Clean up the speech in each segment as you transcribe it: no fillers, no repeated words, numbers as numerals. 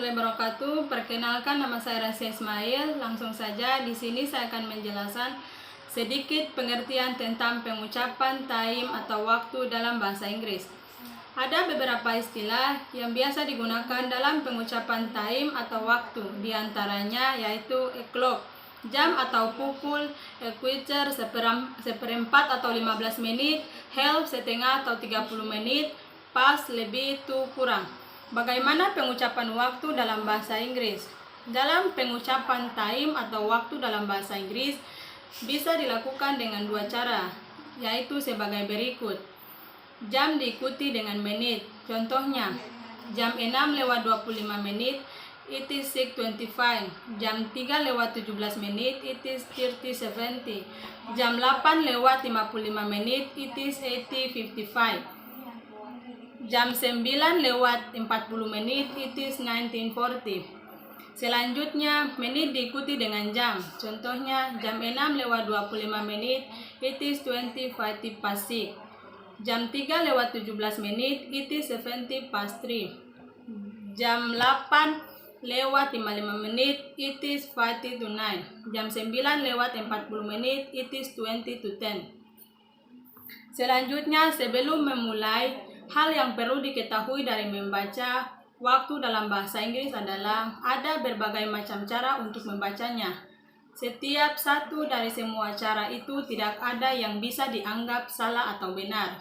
warahmatullahi wabarakatuh. Perkenalkan, nama saya Rasya Ismail. Langsung saja di sini saya akan menjelaskan sedikit pengertian tentang pengucapan time atau waktu dalam bahasa Inggris. Ada beberapa istilah yang biasa digunakan dalam pengucapan time atau waktu. Di antaranya yaitu o'clock, jam atau pukul, quarter, seperempat atau 15 menit, half, setengah atau 30 menit, pas, lebih, itu, kurang. Bagaimana pengucapan waktu dalam bahasa Inggris? Dalam pengucapan time atau waktu dalam bahasa Inggris bisa dilakukan dengan dua cara, yaitu sebagai berikut. Jam diikuti dengan menit. Contohnya, jam 6:25 menit, it is 6:25. Jam 3:17 menit, it is 30:70. Jam 8:55 menit, it is 80:55. Jam 9:40 menit, it is 19:40. Selanjutnya, menit diikuti dengan jam. Contohnya, jam 6:25 menit, it is 20:50. Jam 3:17 menit, it is 7:03. Jam 8:55 menit, it is 5:09. Jam 9:40 menit, it is 20:10. Selanjutnya, sebelum memulai, hal yang perlu diketahui dari membaca waktu dalam bahasa Inggris adalah ada berbagai macam cara untuk membacanya. Setiap satu dari semua cara itu tidak ada yang bisa dianggap salah atau benar.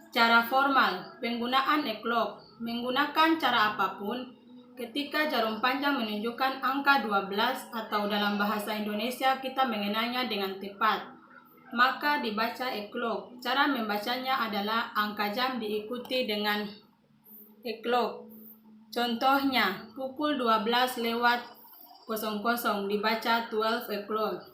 Cara formal, penggunaan o'clock. Menggunakan cara apapun, ketika jarum panjang menunjukkan angka 12 atau dalam bahasa Indonesia kita mengenalnya dengan tepat, maka dibaca o'clock. Cara membacanya adalah angka jam diikuti dengan o'clock. Contohnya, pukul 12:00 dibaca 12 o'clock.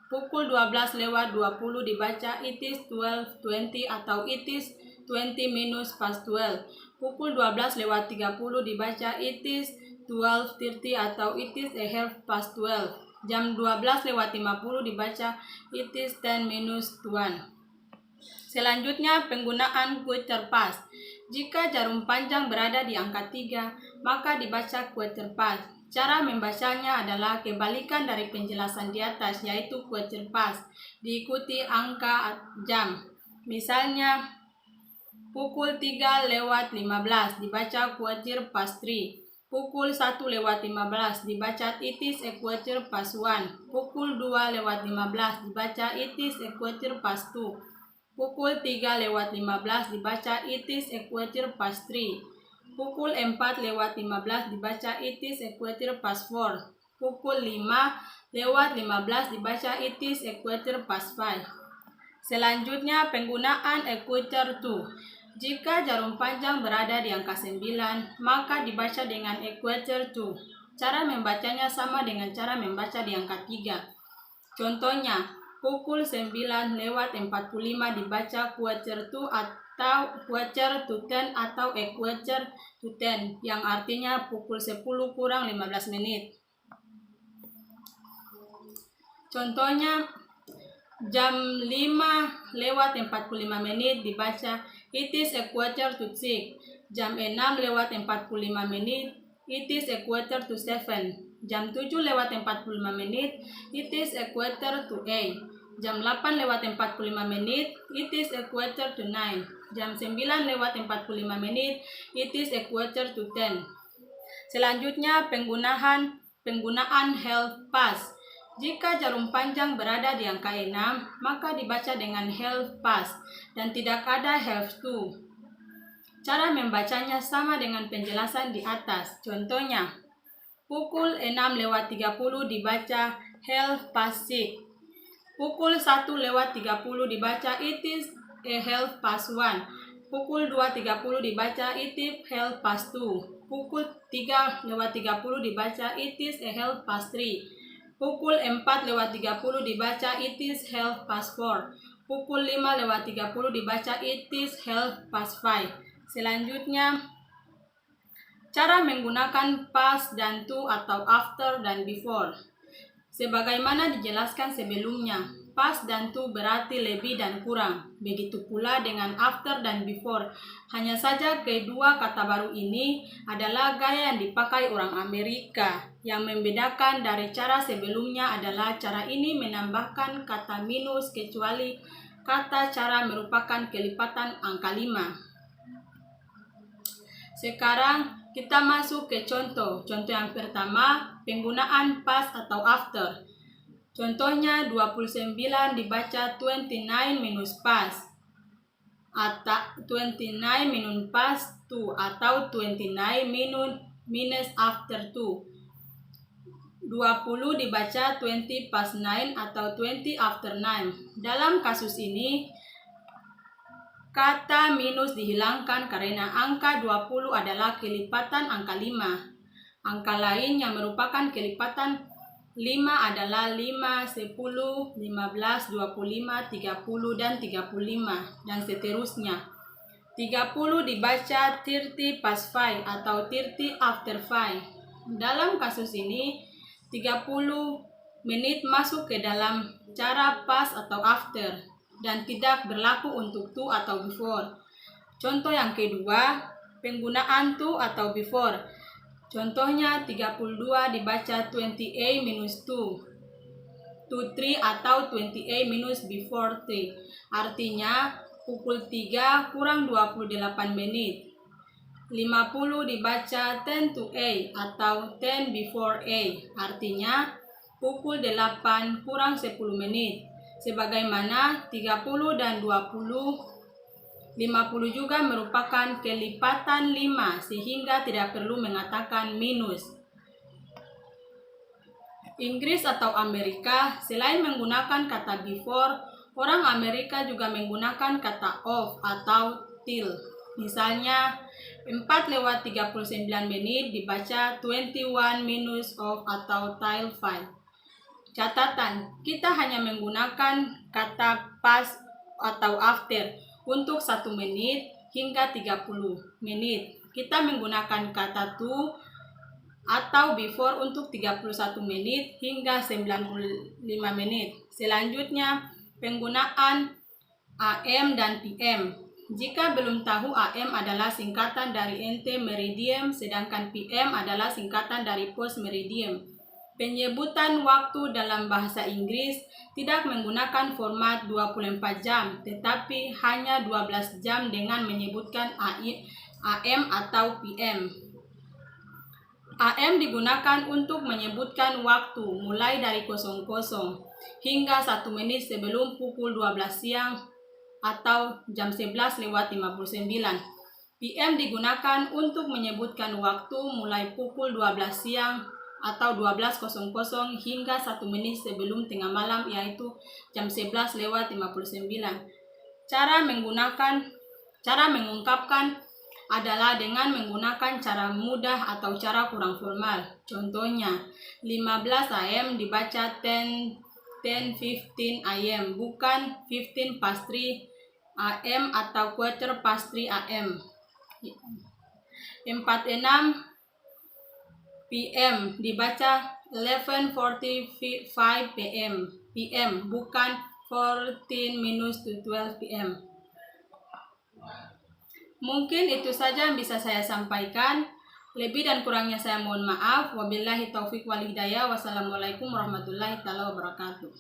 Pukul 12:20 dibaca it is 12:20 atau it is 20 minutes past 12. Pukul 12:30 dibaca it is 12:30 atau it is a half past 12. Jam 12:50 dibaca it is 10 minutes to 1. Selanjutnya, penggunaan quarter past. Jika jarum panjang berada di angka 3, maka dibaca quarter past. Cara membacanya adalah kebalikan dari penjelasan di atas, yaitu quarter past diikuti angka jam. Misalnya, pukul 3:15 dibaca quarter past 3. Pukul 1:15 dibaca it is a quarter past 1. Pukul 2:15 dibaca it is a quarter past 2. Pukul 3:15 dibaca it is a quarter past 3. Pukul 4:15 dibaca it is a quarter past 4. Pukul 5:15 dibaca it is a quarter past 5. Selanjutnya, penggunaan a quarter to. Jika jarum panjang berada di angka 9, maka dibaca dengan a quarter to. Cara membacanya sama dengan cara membaca di angka 3. Contohnya, pukul 9:45 dibaca quarter to atau quarter to 10 atau a quarter to 10, yang artinya pukul 10 kurang 15 menit. Contohnya, jam 5:45 menit dibaca it is a quarter to 6. Jam 6:45 menit, it is a quarter to 7. Jam 7:45 menit, it is a quarter to 8. Jam 8:45 menit, it is a quarter to 9. Jam 9:45 menit, it is a quarter to 10. Selanjutnya, penggunaan half past. Jika jarum panjang berada di angka 6, maka dibaca dengan half past dan tidak ada half to. Cara membacanya sama dengan penjelasan di atas. Contohnya, pukul 6:30 dibaca half past 6. Pukul 1:30 dibaca it is a half past 1. Pukul 2:30 dibaca it is half past 2. Pukul 3:30 dibaca it is a half past 3. Pukul 4:30 dibaca it is half past 4. Pukul 5:30 dibaca it is half past 5. Selanjutnya, cara menggunakan past dan to atau after dan before. Sebagaimana dijelaskan sebelumnya, past dan to berarti lebih dan kurang. Begitu pula dengan after dan before. Hanya saja kedua kata baru ini adalah gaya yang dipakai orang Amerika. Yang membedakan dari cara sebelumnya adalah cara ini menambahkan kata minus, kecuali kata cara merupakan kelipatan angka 5. Sekarang kita masuk ke contoh. Contoh yang pertama, penggunaan past atau after. Contohnya 29 dibaca 29 minus past atau 29 minus past 2 atau 29 minus after 2. 20 dibaca 20 past 9 atau 20 after 9. Dalam kasus ini kata minus dihilangkan karena angka 20 adalah kelipatan angka 5. Angka lain yang merupakan kelipatan 5 adalah 5, 10, 15, 25, 30, dan 35, dan seterusnya. 30 dibaca 30 past 5 atau 30 after 5. Dalam kasus ini, 30 menit masuk ke dalam cara past atau after, dan tidak berlaku untuk to atau before. Contoh yang kedua, penggunaan to atau before. Contohnya 32 dibaca 20a minus 2 to 3 atau 20a minus before 3. Artinya pukul 3 kurang 28 menit. 50 dibaca 10 to a atau 10 before a. Artinya pukul 8 kurang 10 menit. Sebagaimana 30 dan 20, 50 juga merupakan kelipatan 5, sehingga tidak perlu mengatakan minus. Inggris atau Amerika, selain menggunakan kata before, orang Amerika juga menggunakan kata of atau till. Misalnya, 4:39 menit dibaca 21 minus of atau till 5. Catatan, kita hanya menggunakan kata past atau after untuk 1 menit hingga 30 menit. Kita menggunakan kata to atau before untuk 31 menit hingga 95 menit. Selanjutnya, penggunaan AM dan PM. Jika belum tahu, AM adalah singkatan dari ante meridian, sedangkan PM adalah singkatan dari post meridian. Penyebutan waktu dalam bahasa Inggris tidak menggunakan format 24 jam, tetapi hanya 12 jam dengan menyebutkan AM atau PM. AM digunakan untuk menyebutkan waktu mulai dari 00 hingga 1 menit sebelum pukul 12 siang atau jam 11:59. PM digunakan untuk menyebutkan waktu mulai pukul 12 siang atau 12:00 hingga 1 menit sebelum tengah malam, yaitu jam 11:59. Cara mengungkapkan adalah dengan menggunakan cara mudah atau cara kurang formal. Contohnya, 15 AM dibaca 10:15 AM, bukan 15 past 3 AM atau quarter past 3 AM. 46 PM dibaca 11:45 PM, bukan 14 minus to 12 PM. Mungkin itu saja yang bisa saya sampaikan. Lebih dan kurangnya saya mohon maaf. Wabillahi taufik wal hidayah. Wassalamualaikum warahmatullahi wabarakatuh.